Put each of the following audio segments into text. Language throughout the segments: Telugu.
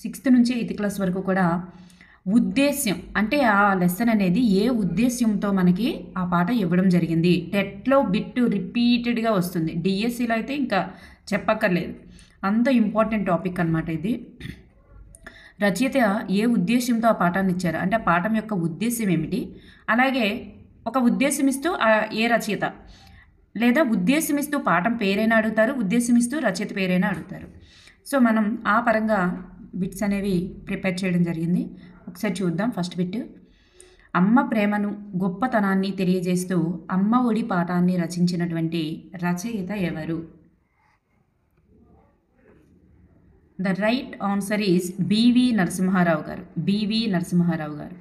6th నుంచి 8th క్లాస్ వరకు కూడా ఉద్దేశ్యం అంటే ఆ లెసన్ అనేది ఏ ఉద్దేశ్యంతో మనకి ఆ పాట ఇవ్వడం జరిగింది. టెట్లో బిట్టు రిపీటెడ్గా వస్తుంది. డిఎస్సిలో అయితే ఇంకా చెప్పక్కర్లేదు, అంత ఇంపార్టెంట్ టాపిక్ అనమాట ఇది. రచయిత ఏ ఉద్దేశంతో ఆ పాఠాన్ని ఇచ్చారు అంటే ఆ పాఠం యొక్క ఉద్దేశం ఏమిటి, అలాగే ఒక ఉద్దేశం ఇస్తూ ఏ రచయిత లేదా ఉద్దేశం ఇస్తూ పాఠం పేరైనా అడుగుతారు, ఉద్దేశం ఇస్తూ రచయిత పేరైనా అడుగుతారు. సో మనం ఆ పరంగా బిట్స్ అనేవి ప్రిపేర్ చేయడం జరిగింది. ఒకసారి చూద్దాం. ఫస్ట్ బిట్, అమ్మ ప్రేమను గొప్పతనాన్ని తెలియజేస్తూ అమ్మ ఒడి పాఠాన్ని రచించినటువంటి రచయిత ఎవరు? The right answer is B V Narasimha Rao garu. B V Narasimha Rao గారు.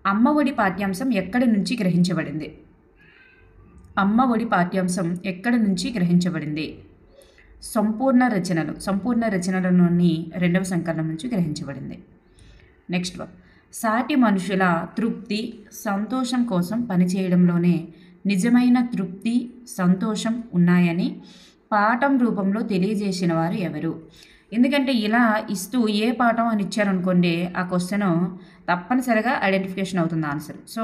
అమ్మ ఒడి పాఠ్యాంశం ఎక్కడి నుంచి గ్రహించబడింది? అమ్మ ఒడి పాఠ్యాంశం ఎక్కడి నుంచి గ్రహించబడింది? సంపూర్ణ రచనలలోని 2వ సంకలనం నుంచి గ్రహించబడింది. నెక్స్ట్ వన్, సాటి మనుషుల తృప్తి సంతోషం కోసం పనిచేయడంలోనే నిజమైన తృప్తి సంతోషం ఉన్నాయని పాఠం రూపంలో తెలియజేసిన వారు ఎవరు? ఎందుకంటే ఇలా ఇస్తూ ఏ పాఠం అని ఇచ్చారనుకోండి, ఆ క్వశ్చన్ తప్పనిసరిగా ఐడెంటిఫికేషన్ అవుతుంది ఆన్సర్. సో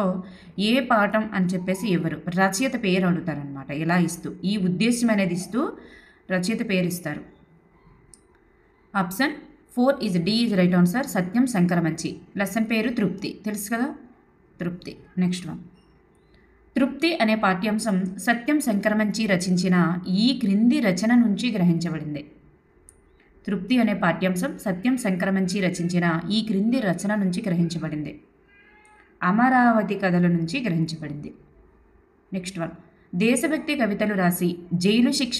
ఏ పాఠం అని చెప్పేసి ఎవరు, రచయిత పేరు అడుగుతారనమాట. ఇలా ఇస్తూ ఈ ఉద్దేశం అనేది ఇస్తూ రచయిత పేరు ఇస్తారు. Option 4 is D is right answer. Satyam Sankaramanchi. Lesson పేరు తృప్తి, తెలుసు కదా, తృప్తి. నెక్స్ట్ వన్, తృప్తి అనే పాఠ్యాంశం సత్యం శంకరమంచి రచించిన ఈ క్రింది రచన నుంచి గ్రహించబడింది. తృప్తి అనే పాఠ్యాంశం సత్యం శంకరమంచి రచించిన ఈ క్రింది రచన నుంచి గ్రహించబడింది. అమరావతి కథల నుంచి గ్రహించబడింది. నెక్స్ట్ వన్, దేశభక్తి కవితలు రాసి జైలు శిక్ష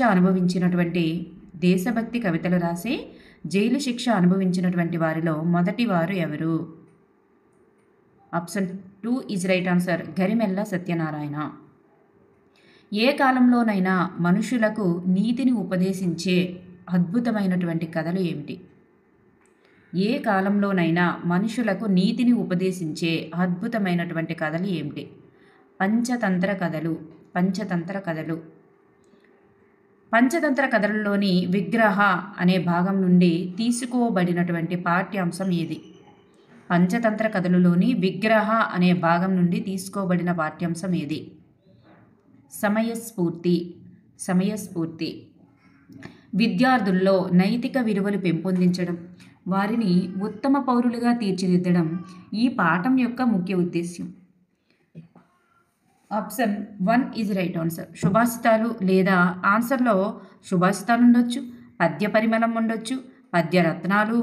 అనుభవించినటువంటి వారిలో మొదటి వారు ఎవరు? Option 2 is right answer. Garimella Satyanarayana. ఏ కాలంలోనైనా మనుషులకు నీతిని ఉపదేశించే అద్భుతమైనటువంటి కథలు ఏమిటి? ఏ కాలంలోనైనా మనుషులకు నీతిని ఉపదేశించే అద్భుతమైనటువంటి కథలు ఏమిటి? పంచతంత్ర కథలు. పంచతంత్ర కథలలోని విగ్రహ అనే భాగం నుండి తీసుకోబడినటువంటి పాఠ్యాంశం ఏది? పంచతంత్ర కథలలోని విగ్రహ అనే భాగం నుండి తీసుకోబడిన పాఠ్యాంశం ఏది? సమయస్ఫూర్తి. విద్యార్థుల్లో నైతిక విలువలు పెంపొందించడం, వారిని ఉత్తమ పౌరులుగా తీర్చిదిద్దడం ఈ పాఠం యొక్క ముఖ్య ఉద్దేశ్యం. Option 1 is right answer. సుభాషితాలు లేదా ఆన్సర్లో సుభాషితాలు ఉండొచ్చు, పద్య పరిమళం ఉండొచ్చు, పద్యరత్నాలు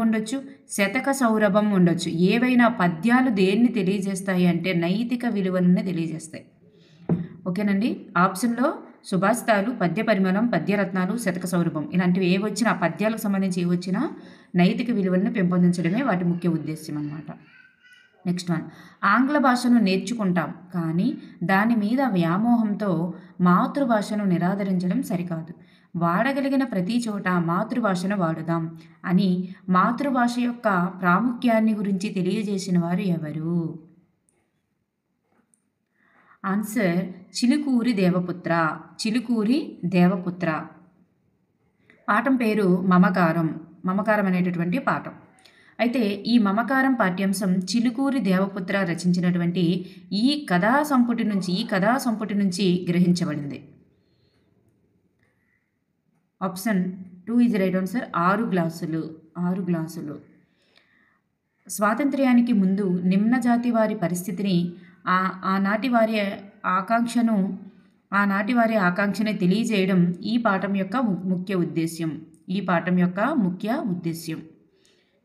ఉండొచ్చు, శతక సౌరభం ఉండొచ్చు. ఏవైనా పద్యాలు దేన్ని తెలియజేస్తాయి అంటే నైతిక విలువలను తెలియజేస్తాయి. ఓకేనండి. ఆప్షన్లో సుభాషితాలు, పద్య పరిమళం, పద్యరత్నాలు, శతక సౌరభం ఇలాంటివి ఏ వచ్చినా, పద్యాలకు సంబంధించి ఏ వచ్చినా నైతిక విలువలను పెంపొందించడమే వాటి ముఖ్య ఉద్దేశ్యం అన్నమాట. నెక్స్ట్ వన్, ఆంగ్ల భాషను నేర్చుకుంటాం కానీ దాని మీద వ్యామోహంతో మాతృభాషను నిరాదరించడం సరికాదు. వాడగలిగిన ప్రతి చోట మాతృభాషను వాడుదాం అని మాతృభాష యొక్క ప్రాముఖ్యాన్ని గురించి తెలియజేసిన వారు ఎవరు? ఆన్సర్ చిలుకూరి దేవపుత్ర. పాఠం పేరు మమకారం అనేటటువంటి పాఠం. అయితే ఈ మమకారం పాఠ్యాంశం చిలుకూరి దేవపుత్ర రచించినటువంటి ఈ కథా సంపుటి నుంచి గ్రహించబడింది. Option 2 is right answer. 6 గ్లాసులు. స్వాతంత్ర్యానికి ముందు నిమ్న జాతి వారి పరిస్థితిని, ఆనాటి వారి ఆకాంక్షని తెలియజేయడం ఈ పాఠం యొక్క ముఖ్య ఉద్దేశ్యం.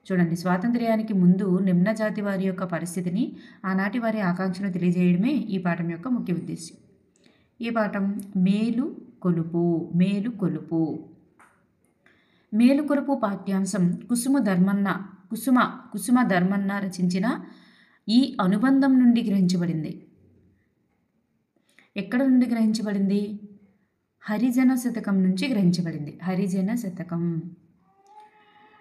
చూడండి, స్వాతంత్ర్యానికి ముందు నిమ్న జాతి వారి యొక్క పరిస్థితిని, ఆనాటి వారి ఆకాంక్షను తెలియజేయడమే ఈ పాఠం యొక్క ముఖ్య ఉద్దేశ్యం. ఈ పాఠం మేలుకొలుపు పాఠ్యాంశం కుసుమ ధర్మన్న రచించిన ఈ అనుబంధం నుండి గ్రహించబడింది. ఎక్కడ నుండి గ్రహించబడింది? హరిజన శతకం నుంచి గ్రహించబడింది.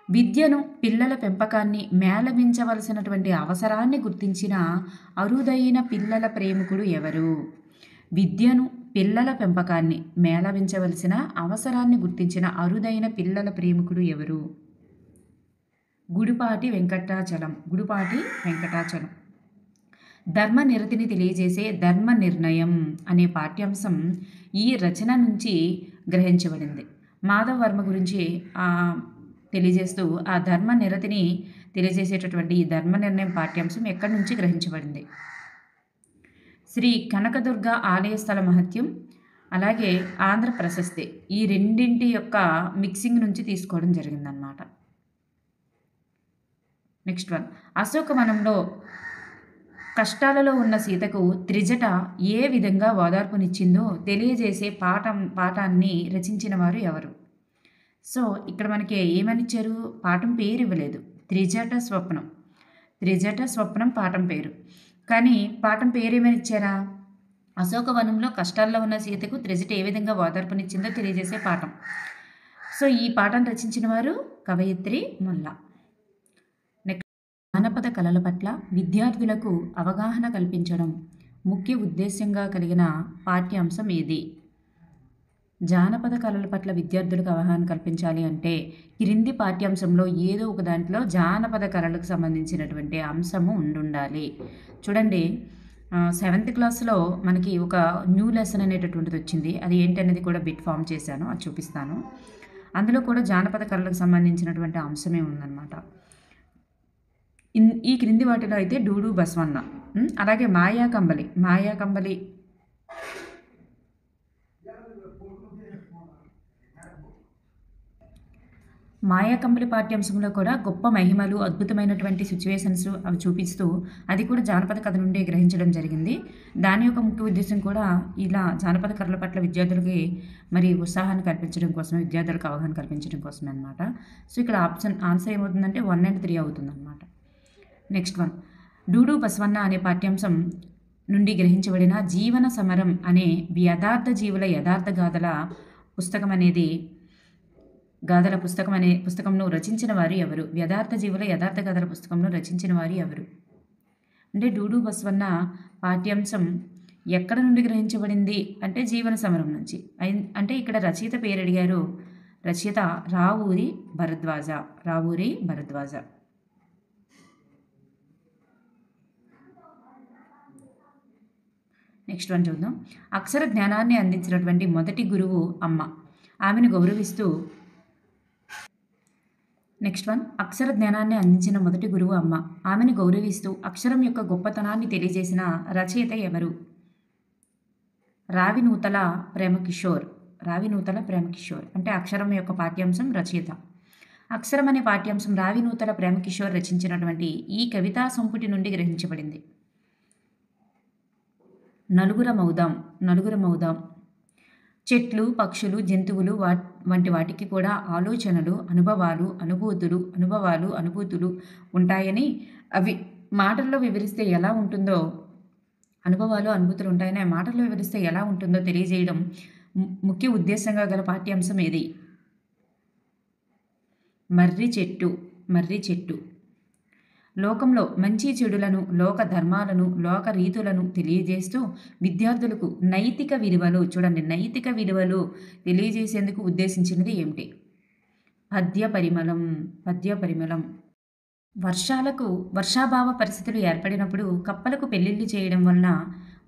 విద్యను, పిల్లల పెంపకాన్ని మేళవించవలసినటువంటి అవసరాన్ని గుర్తించిన అరుదైన పిల్లల ప్రేమికుడు ఎవరు? విద్యను, పిల్లల పెంపకాన్ని మేళవించవలసిన అవసరాన్ని గుర్తించిన అరుదైన పిల్లల ప్రేమికుడు ఎవరు? గుడిపాటి వెంకటాచలం. ధర్మ నిరతిని తెలియజేసే ధర్మ నిర్ణయం అనే పాఠ్యాంశం ఈ రచన నుంచి గ్రహించబడింది. మాధవ్ వర్మ గురించి తెలియజేస్తూ ఆ ధర్మ నిరతిని తెలియజేసేటటువంటి ఈ ధర్మ నిర్ణయం పాఠ్యాంశం ఎక్కడి నుంచి గ్రహించబడింది? శ్రీ కనకదుర్గ ఆలయ స్థల మహత్యం, అలాగే ఆంధ్ర ప్రశస్తి, ఈ రెండింటి యొక్క మిక్సింగ్ నుంచి తీసుకోవడం జరిగిందన్నమాట. నెక్స్ట్ వన్, అశోకవనంలో కష్టాలలో ఉన్న సీతకు త్రిజట ఏ విధంగా ఓదార్పునిచ్చిందో తెలియజేసే పాఠాన్ని రచించిన వారు ఎవరు? సో ఇక్కడ మనకి ఏమనిచ్చారు? పాఠం పేరు ఇవ్వలేదు. త్రిజట స్వప్నం పాఠం పేరు. కానీ పాఠం పేరు ఏమని ఇచ్చారా? అశోకవనంలో కష్టాల్లో ఉన్న సీతకు త్రిజట ఏ విధంగా ఓదార్పునిచ్చిందో తెలియజేసే పాఠం. సో ఈ పాఠం రచించిన వారు కవయిత్రి ముల్లా. జానపద కళల పట్ల విద్యార్థులకు అవగాహన కల్పించడం ముఖ్య ఉద్దేశ్యంగా కలిగిన పాఠ్యాంశం ఏది? జానపద కళల పట్ల విద్యార్థులకు అవగాహన కల్పించాలి అంటే క్రింది పాఠ్యాంశంలో ఏదో ఒక దాంట్లో జానపద కళలకు సంబంధించినటువంటి అంశము ఉండాలి. చూడండి, 7th క్లాస్లో మనకి ఒక న్యూ లెసన్ అనేటటువంటిది వచ్చింది. అది ఏంటనేది కూడా బిట్ ఫామ్ చేశాను, అది చూపిస్తాను. అందులో కూడా జానపద కళలకు సంబంధించినటువంటి అంశమే ఉందన్నమాట. ఈ క్రింది వాటిలో అయితే డూడు బసవన్న, అలాగే మాయాకంబలి పాఠ్యాంశంలో కూడా గొప్ప మహిమలు, అద్భుతమైనటువంటి సిచ్యువేషన్స్ అవి చూపిస్తూ అది కూడా జానపద కథ నుండి గ్రహించడం జరిగింది. దాని యొక్క ముఖ్య ఉద్దేశం కూడా ఇలా జానపద కథల పట్ల విద్యార్థులకి మరి ఉత్సాహాన్ని కల్పించడం కోసం, విద్యార్థులకు అవగాహన కల్పించడం కోసమే అనమాట. సో ఇక్కడ ఆన్సర్ ఏమవుతుందంటే 1 and 3 అవుతుందన్నమాట. నెక్స్ట్ వన్, డూడు బసవన్న అనే పాఠ్యాంశం నుండి గ్రహించబడిన జీవన సమరం అనే యథార్థ జీవుల యథార్థ గాథల పుస్తకంను రచించిన వారు ఎవరు? యథార్థ జీవుల యథార్థ గాథల పుస్తకంను రచించిన వారు ఎవరు? అంటే డూడు బసవన్న పాఠ్యాంశం ఎక్కడ నుండి గ్రహించబడింది అంటే జీవన సమరం నుంచి. అంటే ఇక్కడ రచయిత పేరు అడిగారు. రచయిత రావూరి భరద్వాజ. నెక్స్ట్ వన్ చూద్దాం. అక్షర జ్ఞానాన్ని అందించినటువంటి మొదటి గురువు అమ్మ. ఆమెను గౌరవిస్తూ అక్షరం యొక్క గొప్పతనాన్ని తెలియజేసిన రచయిత ఎవరు? రావినూతల ప్రేమకిషోర్. అంటే అక్షరం యొక్క పాఠ్యాంశం రచయిత. అక్షరం అనే పాఠ్యాంశం రావినూతల ప్రేమకిషోర్ రచించినటువంటి ఈ కవితా సంపుటి నుండి గ్రహించబడింది. నలుగుర మౌదాం. చెట్లు, పక్షులు, జంతువులు వంటి వాటికి కూడా ఆలోచనలు, అనుభూతులు ఉంటాయని, అవి మాటల్లో వివరిస్తే ఎలా ఉంటుందో తెలియజేయడం ముఖ్య ఉద్దేశంగా గల పాఠ్యాంశం ఏది? మర్రి చెట్టు. లోకంలో మంచి చెడులను, లోక ధర్మాలను, లోక రీతులను తెలియజేస్తూ విద్యార్థులకు నైతిక విలువలు తెలియజేసేందుకు ఉద్దేశించినది ఏమిటి? పద్య పరిమళం. వర్షాభావ పరిస్థితులు ఏర్పడినప్పుడు కప్పలకు పెళ్లిళ్ళు చేయడం వలన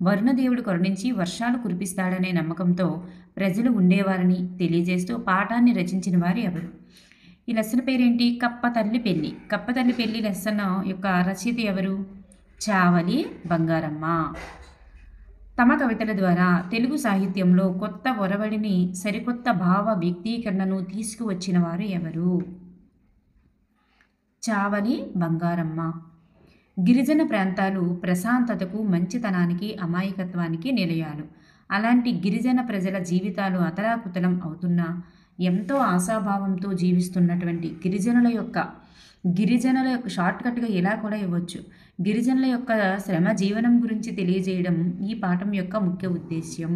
వరుణదేవుడు కరుణించి వర్షాలు కురిపిస్తాడనే నమ్మకంతో ప్రజలు ఉండేవారని తెలియజేస్తూ పాఠాన్ని రచించిన వారు ఎవరు? ఈ లెసన్ పేరేంటి? కప్ప తల్లి పెళ్లి లెసన్ యొక్క రచయిత ఎవరు? చావలి బంగారమ్మ. తమ కవితల ద్వారా తెలుగు సాహిత్యంలో కొత్త ఒరవడిని, సరికొత్త భావ వ్యక్తీకరణను తీసుకువచ్చిన వారు ఎవరు? చావలి బంగారమ్మ. గిరిజన ప్రాంతాలు ప్రశాంతతకు, మంచితనానికి, అమాయకత్వానికి నిలయాలు. అలాంటి గిరిజన ప్రజల జీవితాలు అతలాకుతలం అవుతున్నా ఎంతో ఆశాభావంతో జీవిస్తున్నటువంటి గిరిజనుల యొక్క షార్ట్కట్గా ఇలా కూడా ఇవ్వచ్చు. గిరిజనుల యొక్క శ్రమ జీవనం గురించి తెలియజేయడం ఈ పాఠం యొక్క ముఖ్య ఉద్దేశ్యం.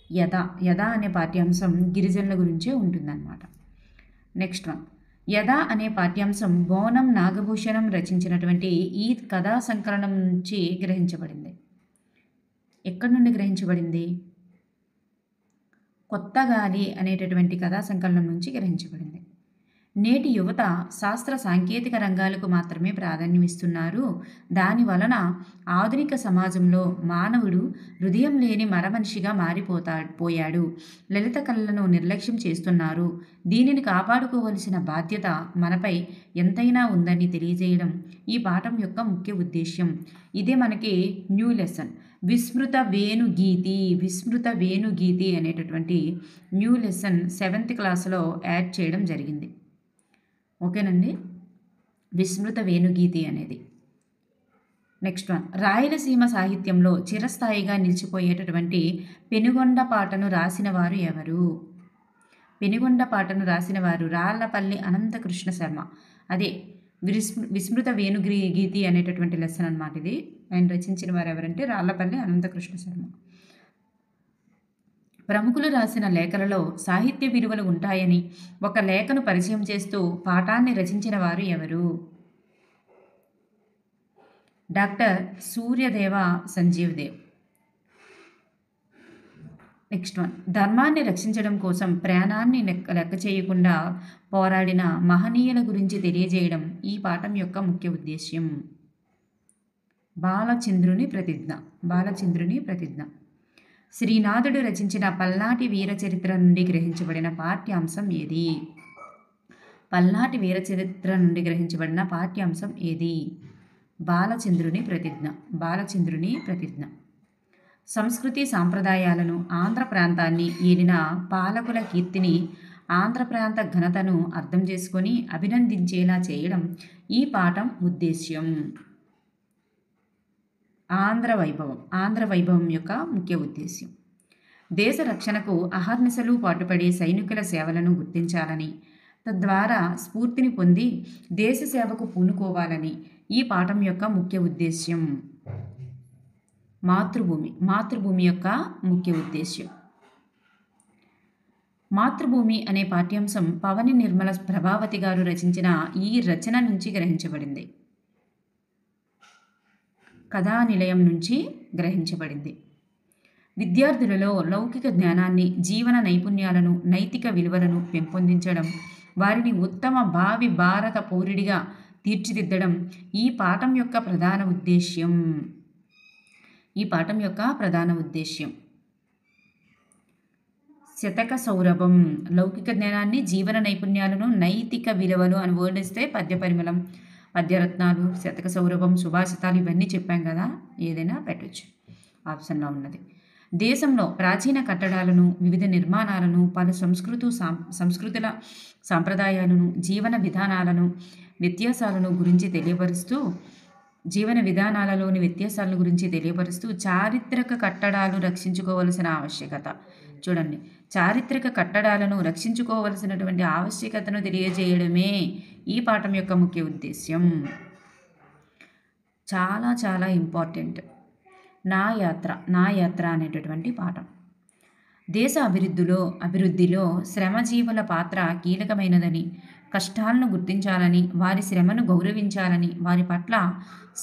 యథ అనే పాఠ్యాంశం గిరిజనుల గురించే ఉంటుందన్నమాట. నెక్స్ట్ వన్, యథ అనే పాఠ్యాంశం బోనం నాగభూషణం రచించినటువంటి ఈ కథా సంకలనం నుంచి గ్రహించబడింది. ఎక్కడి నుండి గ్రహించబడింది? కొత్త గాలి అనేటటువంటి కథా సంకలనం నుంచి గ్రహించబడింది. నేటి యువత శాస్త్ర సాంకేతిక రంగాలకు మాత్రమే ప్రాధాన్యమిస్తున్నారు. దాని వలన ఆధునిక సమాజంలో మానవుడు హృదయం లేని మరమనిషిగా పోయాడు. లలిత కళలను నిర్లక్ష్యం చేస్తున్నారు. దీనిని కాపాడుకోవలసిన బాధ్యత మనపై ఎంతైనా ఉందని తెలియజేయడం ఈ పాఠం యొక్క ముఖ్య ఉద్దేశ్యం. ఇదే మనకి న్యూ లెసన్. విస్మృత వేణుగీతి అనేటటువంటి న్యూ లెసన్ 7th క్లాస్లో యాడ్ చేయడం జరిగింది. ఓకేనండి, విస్మృత వేణుగీతి అనేది. నెక్స్ట్ వన్, రాయలసీమ సాహిత్యంలో చిరస్థాయిగా నిలిచిపోయేటటువంటి పెనుగొండ పాటను రాసిన వారు ఎవరు? పెనుగొండ పాటను రాసిన వారు రాళ్లపల్లి అనంతకృష్ణ శర్మ. అదే విస్మృత వేణుగీతి అనేటటువంటి లెసన్ అన్నమాట ఇది. ఆయన రచించిన వారు ఎవరంటే రాళ్లపల్లి అనంతకృష్ణ శర్మ. ప్రముఖులు రాసిన లేఖలలో సాహిత్య విలువలు ఉంటాయని ఒక లేఖను పరిచయం చేస్తూ పాఠాన్ని రచించిన వారు ఎవరు? Doctor Suryadeva Sanjeev Dev. Next one, ధర్మాన్ని రక్షించడం కోసం ప్రాణాన్ని లెక్క చేయకుండా పోరాడిన మహనీయుల గురించి తెలియజేయడం ఈ పాఠం యొక్క ముఖ్య ఉద్దేశ్యం. బాలచంద్రుని ప్రతిజ్ఞ. శ్రీనాథుడు రచించిన పల్నాటి వీర చరిత్ర నుండి గ్రహించబడిన పాఠ్యాంశం ఏది? పల్నాటి వీర చరిత్ర నుండి గ్రహించబడిన పాఠ్యాంశం ఏది? బాలచంద్రుని ప్రతిజ్ఞ. సంస్కృతి సాంప్రదాయాలను, ఆంధ్ర ప్రాంతాన్ని ఏలిన పాలకుల కీర్తిని, ఆంధ్ర ప్రాంత ఘనతను అర్థం చేసుకొని అభినందించేలా చేయడం ఈ పాఠం ఉద్దేశ్యం. ఆంధ్ర వైభవం యొక్క ముఖ్య ఉద్దేశ్యం. దేశ రక్షణకు అహర్నిశలు పాటుపడే సైనికుల సేవలను గుర్తించాలని, తద్వారా స్ఫూర్తిని పొంది దేశ సేవకు పూనుకోవాలని ఈ పాఠం యొక్క ముఖ్య ఉద్దేశ్యం. మాతృభూమి యొక్క ముఖ్య ఉద్దేశ్యం. మాతృభూమి అనే పాఠ్యాంశం పవని నిర్మల ప్రభావతి గారు రచించిన ఈ రచన నుంచి గ్రహించబడింది. కథానిలయం నుంచి గ్రహించబడింది. విద్యార్థులలో లౌకిక జ్ఞానాన్ని, జీవన నైపుణ్యాలను, నైతిక విలువలను పెంపొందించడం, వారిని ఉత్తమ భావి భారత పౌరుడిగా తీర్చిదిద్దడం ఈ పాఠం యొక్క ప్రధాన ఉద్దేశ్యం. శతక సౌరభం, లౌకిక జ్ఞానాన్ని, జీవన నైపుణ్యాలను, నైతిక విలువలు అని వర్ణిస్తే పద్యపరిమళం, పద్యరత్నాలు, శతక సౌరభం, సుభాషితాలు ఇవన్నీ చెప్పాం కదా, ఏదైనా పెట్టవచ్చు, ఆప్షన్లో ఉన్నది. దేశంలో ప్రాచీన కట్టడాలను, వివిధ నిర్మాణాలను, పలు సంస్కృతుల సాంప్రదాయాలను, జీవన విధానాలను, వ్యత్యాసాలను గురించి తెలియపరుస్తూ చారిత్రక కట్టడాలు రక్షించుకోవలసిన ఆవశ్యకత. చూడండి, చారిత్రక కట్టడాలను రక్షించుకోవలసినటువంటి ఆవశ్యకతను తెలియజేయడమే ఈ పాఠం యొక్క ముఖ్య ఉద్దేశ్యం. చాలా చాలా ఇంపార్టెంట్. నా యాత్ర అనేటటువంటి పాఠం. దేశ అభివృద్ధిలో శ్రమజీవుల పాత్ర కీలకమైనదని, కష్టాలను గుర్తించాలని, వారి శ్రమను గౌరవించాలని, వారి పట్ల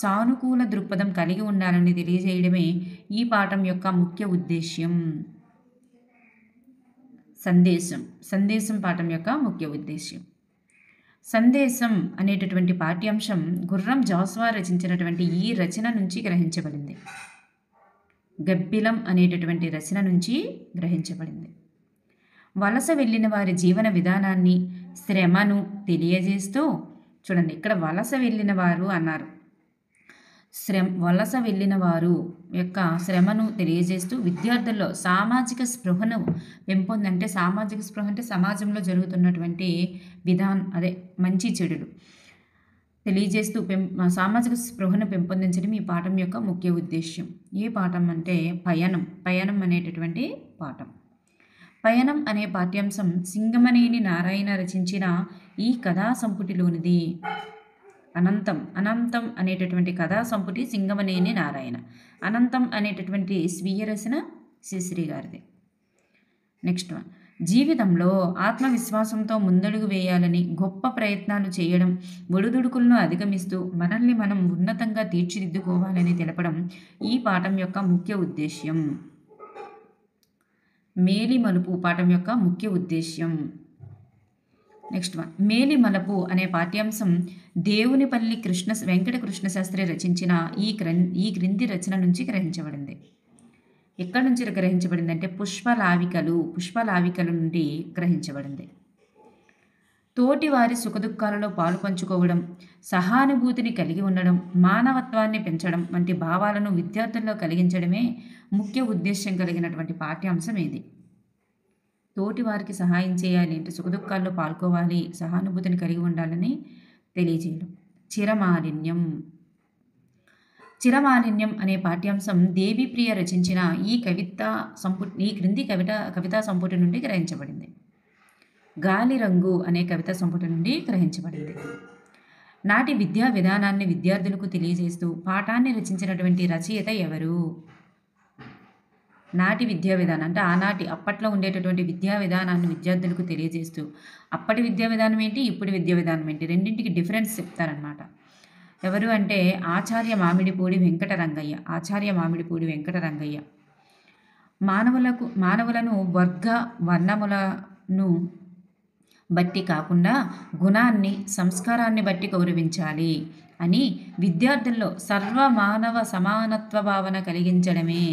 సానుకూల దృక్పథం కలిగి ఉండాలని తెలియజేయడమే ఈ పాఠం యొక్క ముఖ్య ఉద్దేశ్యం. సందేశం పాఠం యొక్క ముఖ్య ఉద్దేశ్యం. సందేశం అనేటటువంటి పాఠ్యాంశం గుర్రం జాస్వా రచించినటువంటి ఈ రచన నుంచి గ్రహించబడింది. గబ్బిలం అనేటటువంటి రచన నుంచి గ్రహించబడింది. వలస వెళ్ళిన వారి జీవన విధానాన్ని, శ్రమను తెలియజేస్తూ, చూడండి ఇక్కడ వలస వెళ్ళిన వారు అన్నారు. వలస వెళ్ళిన వారు యొక్క శ్రమను తెలియజేస్తూ విద్యార్థుల్లో సామాజిక స్పృహను సామాజిక స్పృహ అంటే సమాజంలో జరుగుతున్నటువంటి మంచి చెడులు తెలియజేస్తూ సామాజిక స్పృహను పెంపొందించడం ఈ పాఠం యొక్క ముఖ్య ఉద్దేశ్యం. ఏ పాఠం అంటే పయనం అనేటటువంటి పాఠం. పయనం అనే పాఠ్యాంశం సింగమనేని నారాయణ రచించిన ఈ కథా సంపుటిలోనిది. అనంతం అనేటటువంటి కథా సంపుటి సింగమనేని నారాయణ. అనంతం అనేటటువంటి స్వీయ రచన శ్రీశ్రీ గారిది. నెక్స్ట్ వన్, జీవితంలో ఆత్మవిశ్వాసంతో ముందడుగు వేయాలని, గొప్ప ప్రయత్నాలు చేయడం, ఒడిదుడుకులను అధిగమిస్తూ మనల్ని మనం ఉన్నతంగా తీర్చిదిద్దుకోవాలని తెలపడం ఈ పాఠం యొక్క ముఖ్య ఉద్దేశ్యం. మేలిమలుపు పాఠం యొక్క ముఖ్య ఉద్దేశ్యం. నెక్స్ట్ వన్, మేలిమలపు అనే పాఠ్యాంశం దేవునిపల్లి వెంకట కృష్ణశాస్త్రి రచించిన ఈ క్రింది రచన నుంచి గ్రహించబడింది. ఎక్కడి నుంచి గ్రహించబడింది అంటే పుష్పలావికల నుండి గ్రహించబడింది. తోటివారి సుఖదుఖాలలో పాలు పంచుకోవడం, సహానుభూతిని కలిగి ఉండడం, మానవత్వాన్ని పెంచడం వంటి భావాలను విద్యార్థుల్లో కలిగించడమే ముఖ్య ఉద్దేశం కలిగినటువంటి పాఠ్యాంశం ఇది. తోటివారికి సహాయం చేయాలి అంటే సుఖదుఖాల్లో పాల్గొవాలి, సహానుభూతిని కలిగి ఉండాలని తెలియజేయడం. చిరమాలిన్యం అనే పాఠ్యాంశం దేవిప్రియ రచించిన ఈ క్రింది కవితా సంపుటి నుండి గ్రహించబడింది. గాలి రంగు అనే కవితా సంపుటి నుండి గ్రహించబడింది. నాటి విద్యా విధానాన్ని విద్యార్థులకు తెలియజేస్తూ పాఠాన్ని రచించినటువంటి రచయిత ఎవరు? నాటి విద్యా విధానం అంటే అప్పట్లో ఉండేటటువంటి విద్యా విధానాన్ని విద్యార్థులకు తెలియజేస్తూ, అప్పటి విద్యా విధానం ఏంటి, ఇప్పుడు విద్యా విధానం ఏంటి, రెండింటికి డిఫరెన్స్ చెప్తారనమాట. ఎవరు అంటే ఆచార్య మామిడిపూడి వెంకటరంగయ్య. మానవులను వర్ణములను బట్టి కాకుండా గుణాన్ని, సంస్కారాన్ని బట్టి గౌరవించాలి అని విద్యార్థుల్లో సర్వమానవ సమానత్వ భావన కలిగించడమే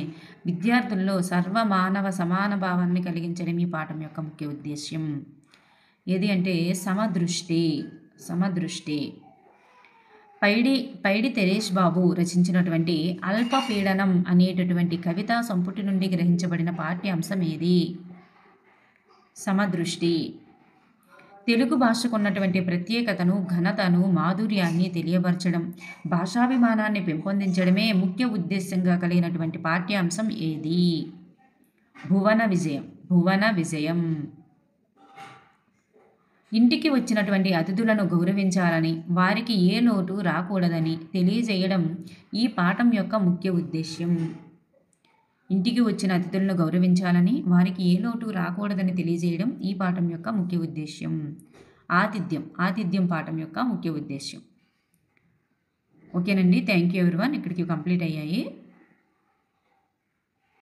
సమాన భావాన్ని కలిగించడం ఈ పాఠం యొక్క ముఖ్య ఉద్దేశ్యం. ఏది అంటే సమదృష్టి. పైడి తెరేష్ బాబు రచించినటువంటి అల్పపీడనం అనేటటువంటి కవితా సంపుటి నుండి గ్రహించబడిన పాఠ్యాంశం ఏది? సమదృష్టి. తెలుగు భాషకున్నటువంటి ప్రత్యేకతను, ఘనతను, మాధుర్యాన్ని తెలియపరచడం, భాషాభిమానాన్ని పెంపొందించడమే ముఖ్య ఉద్దేశంగా కలిగినటువంటి పాఠ్యాంశం ఏది? భువన విజయం. ఇంటికి వచ్చినటువంటి అతిథులను గౌరవించాలని, వారికి ఏ లోటు రాకూడదని తెలియజేయడం ఈ పాఠం యొక్క ముఖ్య ఉద్దేశ్యం. ఇంటికి వచ్చిన అతిథులను గౌరవించాలని, వారికి ఏ లోటు రాకూడదని తెలియజేయడం ఈ పాఠం యొక్క ముఖ్య ఉద్దేశ్యం. ఆతిథ్యం పాఠం యొక్క ముఖ్య ఉద్దేశ్యం. ఓకేనండి, థ్యాంక్ యూ ఎవ్రీవన్. ఇక్కడికి కంప్లీట్ అయ్యాయి.